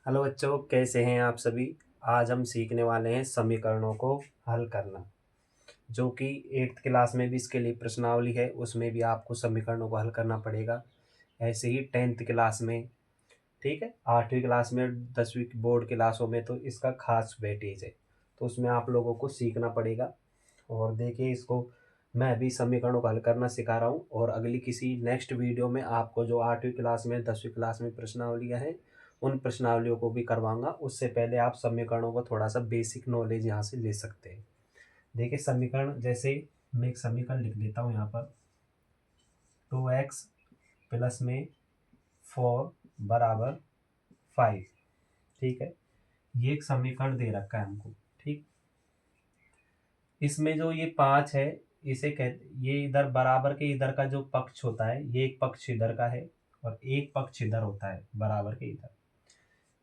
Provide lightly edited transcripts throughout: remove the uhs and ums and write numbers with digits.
Hello बच्चों, कैसे हैं आप सभी। आज हम सीखने वाले हैं समीकरणों को हल करना, जो कि 8th क्लास में भी इसके लिए प्रश्नावली है, उसमें भी आपको समीकरणों को हल करना पड़ेगा। ऐसे ही 10th क्लास में, ठीक है, 8वीं क्लास में, 10वीं बोर्ड क्लासों में तो इसका खास वेटेज है, तो उसमें आप लोगों को सीखना पड़ेगा। और देखिए, इसको मैं अभी समीकरणों को हल करना सिखा रहा हूँ, और अगली किसी नेक्स्ट वीडियो में आपको जो 8वीं क्लास में, 10वीं क्लास में प्रश्नावलियाँ हैं, उन प्रश्नावलियों को भी करवाऊंगा। उससे पहले आप समीकरणों को थोड़ा सा बेसिक नॉलेज यहाँ से ले सकते हैं। देखिए, समीकरण जैसे मैं एक समीकरण लिख देता हूँ यहाँ पर। 2x प्लस में 4 बराबर 5, ठीक है। ये एक समीकरण दे रखा है हमको, ठीक। इसमें जो ये 5 है, इसे कहते, ये इधर बराबर के इधर का जो पक्ष होता है, ये एक पक्ष इधर का है और एक पक्ष इधर होता है बराबर के इधर।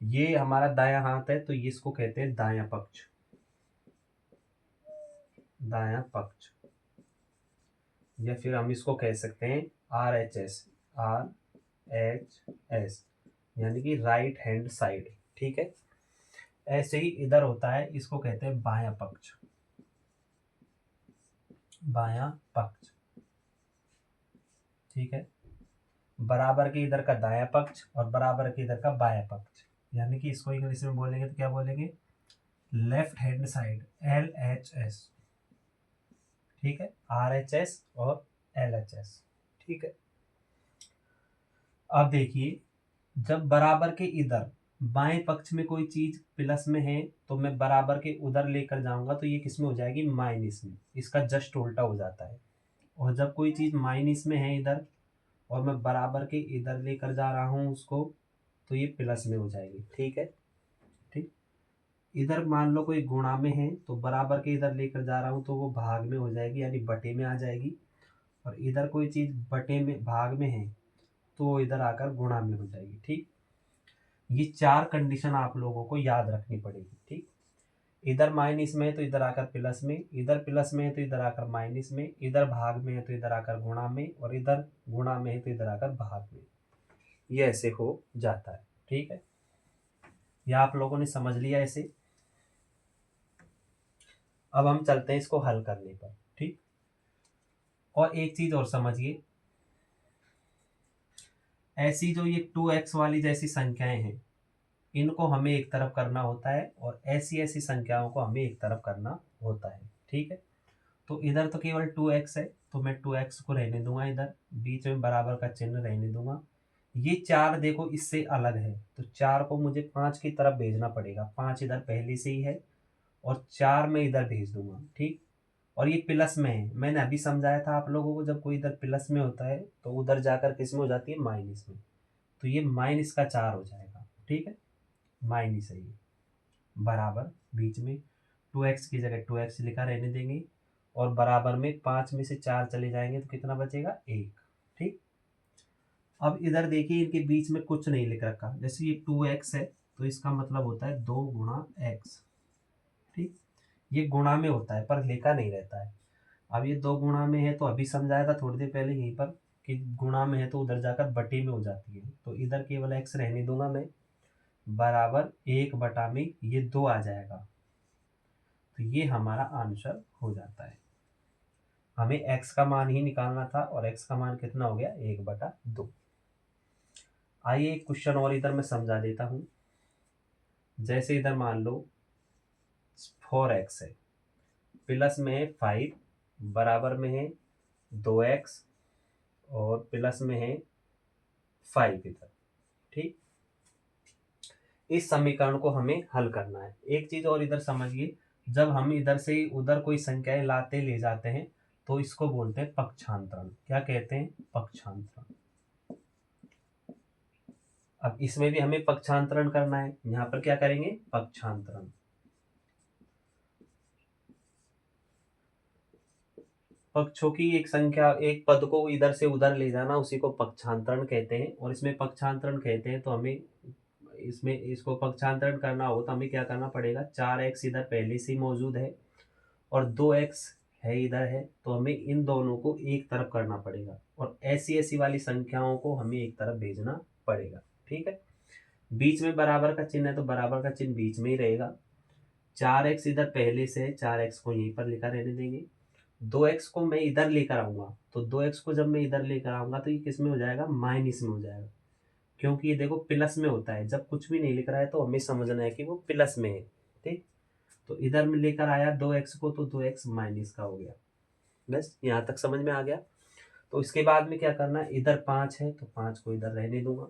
ये हमारा दायां हाथ है, तो ये इसको कहते हैं दायां पक्ष। दायां पक्ष, या फिर हम इसको कह सकते हैं RHS। RHS यानी कि राइट हैंड साइड, ठीक है। ऐसे ही इधर होता है, इसको कहते हैं बायां पक्ष। बायां पक्ष, ठीक है। बराबर के इधर का दायां पक्ष और बराबर के इधर का बायां पक्ष, यानी कि इसको इंग्लिश में बोलेंगे तो क्या बोलेंगे? लेफ्ट हैंड साइड, LHS, ठीक है। RHS और LHS, ठीक है। अब देखिए, जब बराबर के इधर बाएं पक्ष में कोई चीज प्लस में है, तो मैं बराबर के उधर लेकर जाऊंगा तो ये किस में हो जाएगी? माइनस में। इसका जस्ट उल्टा हो जाता है। और जब कोई चीज माइनस में है इधर, और मैं बराबर के इधर लेकर जा रहा हूँ उसको, तो ये प्लस में हो जाएगी, ठीक है। ठीक, इधर मान लो कोई गुणा में है, तो बराबर के इधर लेकर जा रहा हूँ तो वो भाग में हो जाएगी, यानी बटे में आ जाएगी। और इधर कोई चीज बटे में, भाग में है, तो वो इधर आकर गुणा में हो जाएगी, ठीक। ये 4 कंडीशन आप लोगों को याद रखनी पड़ेगी, ठीक। इधर माइनस में है तो इधर आकर प्लस में, इधर प्लस में है तो इधर आकर माइनस में, इधर भाग में है तो इधर आकर गुणा में, और इधर गुणा में है तो इधर आकर भाग में। ये ऐसे हो जाता है, ठीक है। ये आप लोगों ने समझ लिया ऐसे। अब हम चलते हैं इसको हल करने पर, ठीक। और एक चीज और समझिए, ऐसी जो ये 2x वाली जैसी संख्याएं हैं, इनको हमें एक तरफ करना होता है, और ऐसी ऐसी संख्याओं को हमें एक तरफ करना होता है, ठीक है। तो इधर तो केवल 2x है, तो मैं 2x को रहने दूंगा, इधर बीच में बराबर का चिन्ह रहने दूंगा। ये 4 देखो इससे अलग है, तो 4 को मुझे 5 की तरफ भेजना पड़ेगा। 5 इधर पहले से ही है, और 4 में इधर भेज दूंगा, ठीक। और ये प्लस में है, मैंने अभी समझाया था आप लोगों को, जब कोई इधर प्लस में होता है तो उधर जाकर किस में हो जाती है? माइनस में। तो ये माइनस का 4 हो जाएगा, ठीक है। माइनस है ये, बराबर बीच में 2x की जगह 2x लिखा रहने देंगे, और बराबर में 5 में से 4 चले जाएंगे तो कितना बचेगा? 1, ठीक। अब इधर देखिए, इनके बीच में कुछ नहीं लिख रखा। जैसे ये 2x है, तो इसका मतलब होता है 2 गुणा x, ठीक। ये गुणा में होता है पर लिखा नहीं रहता है। अब ये 2 गुणा में है, तो अभी समझाया था थोड़ी देर पहले यहीं पर कि गुणा में है तो उधर जाकर बटे में हो जाती है, तो इधर केवल x रहने दूंगा मैं, बराबर 1 में ये 2 आ जाएगा। तो ये हमारा आंसर हो जाता है। हमें x का मान ही निकालना था, और x का मान कितना हो गया? 1/2। आइए एक क्वेश्चन और इधर मैं समझा देता हूं। जैसे इधर मान लो 4x है, प्लस में है 5, बराबर में है 2x, और प्लस में है 5 इधर, ठीक। इस समीकरण को हमें हल करना है। एक चीज और इधर समझिए, जब हम इधर से उधर कोई संख्याएं लाते ले जाते हैं, तो इसको बोलते हैं पक्षांतरण। क्या कहते हैं? पक्षांतरण। अब इसमें भी हमें पक्षांतरण करना है। यहाँ पर क्या करेंगे? पक्षांतरण। पक्षों की एक संख्या, एक पद को इधर से उधर ले जाना, उसी को पक्षांतरण कहते हैं। और इसमें पक्षांतरण कहते हैं, तो हमें इसमें इसको पक्षांतरण करना हो तो हमें क्या करना पड़ेगा? 4x इधर पहले से ही मौजूद है, और 2x है इधर है, तो हमें इन दोनों को एक तरफ करना पड़ेगा, और ऐसी ऐसी वाली संख्याओं को हमें एक तरफ भेजना पड़ेगा, ठीक है। बीच में बराबर का चिन्ह है तो बराबर का चिन्ह बीच में ही रहेगा। 4x इधर पहले से है, 4x को यहीं पर लिखा रहने देंगे। 2x को मैं इधर लेकर आऊंगा, तो 2x को जब मैं इधर लेकर आऊंगा तो ये किस में हो जाएगा, माइनस में हो जाएगा। क्योंकि ये देखो प्लस में होता है, जब कुछ भी नहीं लिख रहा है तो हमें समझना है कि वो प्लस में है। ठीक, तो इधर में लेकर आया 2x को, तो 2x माइनस का हो गया। बस यहाँ तक समझ में आ गया। तो इसके बाद में क्या करना है, इधर 5 है तो 5 को इधर रहने दूंगा।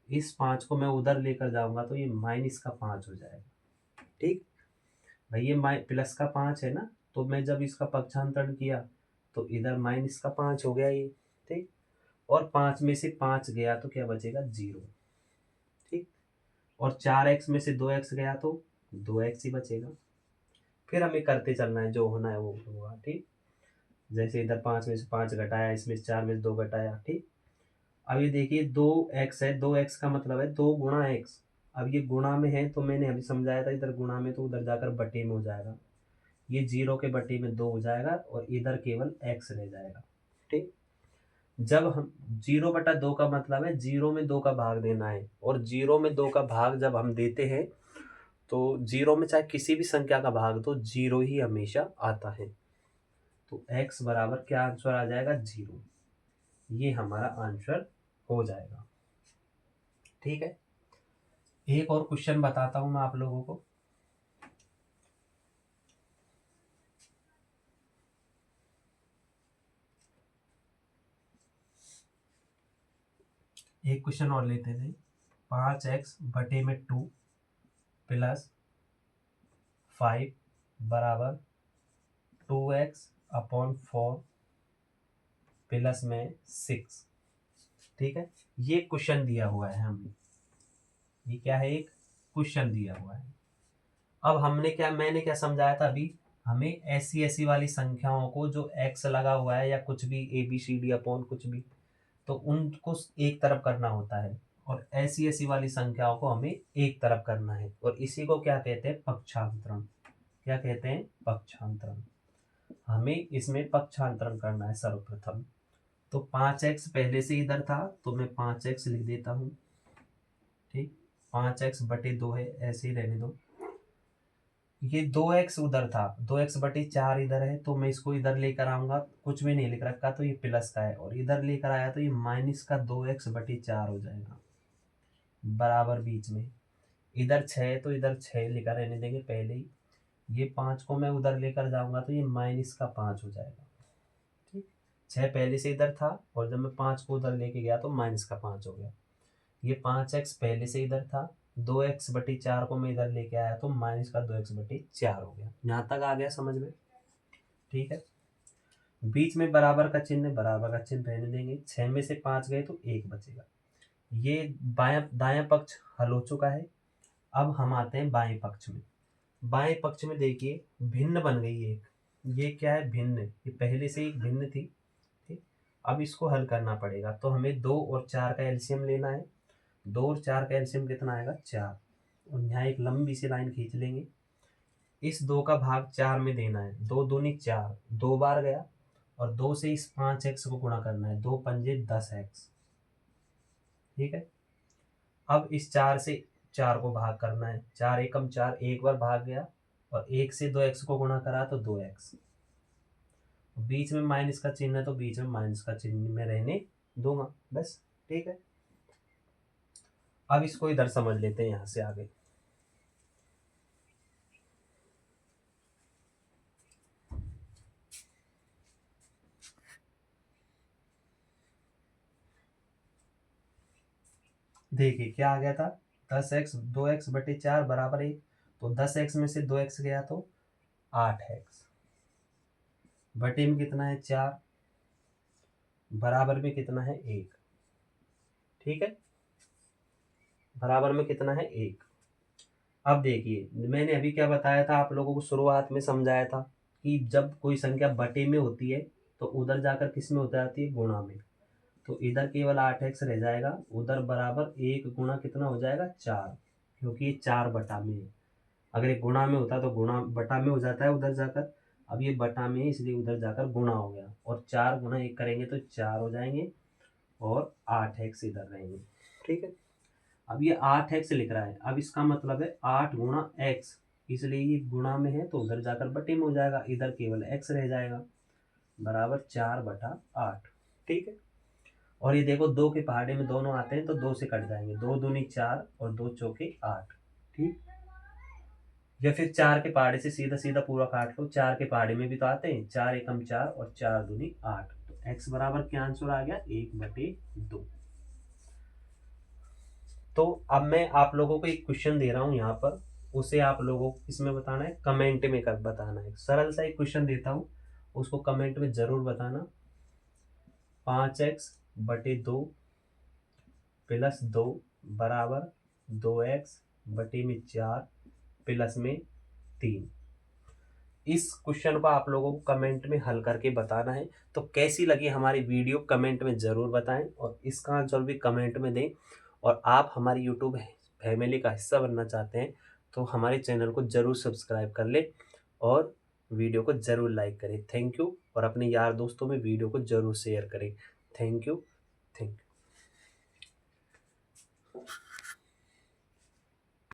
इस 5 को मैं उधर लेकर जाऊंगा तो ये माइनस का 5 हो जाएगा। ठीक भाई, ये प्लस का 5 है ना, तो मैं जब इसका पक्षांतरण किया तो इधर माइनस का 5 हो गया ये। ठीक, और 5 में से 5 गया तो क्या बचेगा, 0। ठीक, और 4x में से 2x गया तो 2x ही बचेगा। फिर हमें करते चलना है, जो होना है वो होगा। ठीक, जैसे इधर 5 में से 5 घटाया, इसमें से 4 में से 2 घटाया। ठीक, अब ये देखिए 2x है, 2x का मतलब है 2 गुणा x। अब ये गुणा में है तो मैंने अभी समझाया था, इधर गुणा में तो उधर जाकर बटे में हो जाएगा। ये 0 के बटे में 2 हो जाएगा और इधर केवल x रह जाएगा। ठीक, जब हम 0/2 का मतलब है 0 में 2 का भाग देना है, और 0 में 2 का भाग जब हम देते हैं तो 0 में चाहे किसी भी संख्या का भाग दो, 0 ही हमेशा आता है। तो x बराबर क्या आंसर आ जाएगा, 0। ये हमारा आंसर हो जाएगा। ठीक है, एक और क्वेश्चन बताता हूं मैं आप लोगों को। एक क्वेश्चन और लेते थे। 5x/2 प्लस 5 बराबर 2x/4 प्लस में 6। ठीक है, ये क्वेश्चन दिया हुआ है हमें। ये क्या है, एक क्वेश्चन दिया हुआ है। अब मैंने क्या समझाया था अभी, हमें ऐसी ऐसी वाली संख्याओं को जो x लगा हुआ है या कुछ भी ABCD अपॉन कुछ भी, तो उनको एक तरफ करना होता है, और ऐसी ऐसी वाली संख्याओं को हमें एक तरफ करना है, और इसी को क्या कहते हैं, पक्षांतरण। क्या कहते हैं, पक्षांतरण। हमें इसमें पक्षांतरण करना है सर्वप्रथम। तो 5x पहले से इधर था तो मैं 5x लिख देता हूँ। ठीक, 5x/2 है, ऐसे ही रहने दो। ये 2x उधर था, 2x/4 इधर है, तो मैं इसको इधर लेकर आऊंगा, कुछ भी नहीं लिख रखा तो ये प्लस का है, और इधर लेकर आया तो ये माइनस का 2x/4 हो जाएगा, बराबर बीच में। इधर 6 है तो इधर 6 लिखा रहने देंगे पहले ही। ये 5 को मैं उधर लेकर जाऊंगा तो ये माइनस का 5 हो जाएगा। ठीक, 6 पहले से इधर था और जब मैं 5 को उधर लेके गया तो माइनस का 5 हो गया। ये 5x पहले से इधर था, 2x/4 को मैं इधर लेके आया तो माइनस का 2x/4 हो गया। यहाँ तक आ गया समझ में। ठीक है, बीच में बराबर का चिन्ह, बराबर का चिन्ह रहने देंगे। 6 में से 5 गए तो 1 बचेगा। ये बायां दायां पक्ष हल हो चुका है। अब हम आते हैं बाएं पक्ष में। बाएं पक्ष में देखिए भिन्न बन गई है एक। ये क्या है, भिन्न। ये पहले से एक भिन्न थी। ठीक, अब इसको हल करना पड़ेगा, तो हमें 2 और 4 का एलसीएम लेना है। 2 और 4 का एलसीएम कितना आएगा, 4। और यहाँ एक लंबी सी लाइन खींच लेंगे। इस 2 का भाग 4 में देना है, 2 दूनी 4, 2 बार गया, और 2 से इस 5x को गुणा करना है, 2 पंजे 10x। ठीक है, अब इस 4 से 4 को भाग करना है, 4 एकम 4, एक बार भाग गया, और 1 से 2x को गुणा करा तो 2x। बीच में माइनस का चिन्ह है तो बीच में माइनस का चिन्ह में रहने दूंगा, बस। ठीक है, अब इसको इधर समझ लेते हैं यहां से आगे। देखिए क्या आ गया था, 10x 2x/4 बराबर 1। तो 10x में से 2x गया तो 8x, बटे में कितना है 4, बराबर में कितना है 1। ठीक है, बराबर में कितना है 1। अब देखिए मैंने अभी क्या बताया था आप लोगों को, शुरुआत में समझाया था कि जब कोई संख्या बटे में होती है तो उधर जाकर किस में हो जाती है, गुणा में। तो इधर केवल 8x रह जाएगा, उधर बराबर 1 गुणा कितना हो जाएगा, 4, क्योंकि ये 4 बटा में है। अगर ये गुणा में होता तो गुणा बटा में हो जाता है उधर जाकर। अब ये बटा में है इसलिए उधर जाकर गुणा हो गया, और 4 गुणा 1 करेंगे तो 4 हो जाएंगे, और 8x इधर रहेंगे। ठीक है, अब ये 8x लिख रहा है, अब इसका मतलब है 8 गुणा एक्स, इसलिए ये गुणा में है तो उधर जाकर बटे में हो जाएगा, इधर केवल x रह जाएगा, बराबर 4/8। ठीक है। और ये देखो 2 के पहाड़े में दोनों आते हैं तो 2 से कट जाएंगे, 2 दूनी 4 और 2 चौके 8। ठीक। या फिर 4 के पहाड़े से सीधा सीधा पूरा काट लो, 4 के पहाड़े में भी तो आते हैं, 4 एकम 4 और 4 दूनी 8, तो x बराबर क्या आंसर आ गया, 1/2। तो अब मैं आप लोगों को एक क्वेश्चन दे रहा हूं यहाँ पर, उसे आप लोगों को इसमें बताना है, कमेंट में कर बताना है। सरल सा एक क्वेश्चन देता हूँ, उसको कमेंट में जरूर बताना। 5x/2 प्लस 2 बराबर 2x/4 प्लस में 3। इस क्वेश्चन को आप लोगों को कमेंट में हल करके बताना है। तो कैसी लगी हमारी वीडियो कमेंट में ज़रूर बताएं और इसका आंसर भी कमेंट में दें। और आप हमारी यूट्यूब फैमिली का हिस्सा बनना चाहते हैं तो हमारे चैनल को ज़रूर सब्सक्राइब कर लें और वीडियो को ज़रूर लाइक करें। Thank you. और अपने यार दोस्तों में वीडियो को ज़रूर शेयर करें। Thank you. Thank you.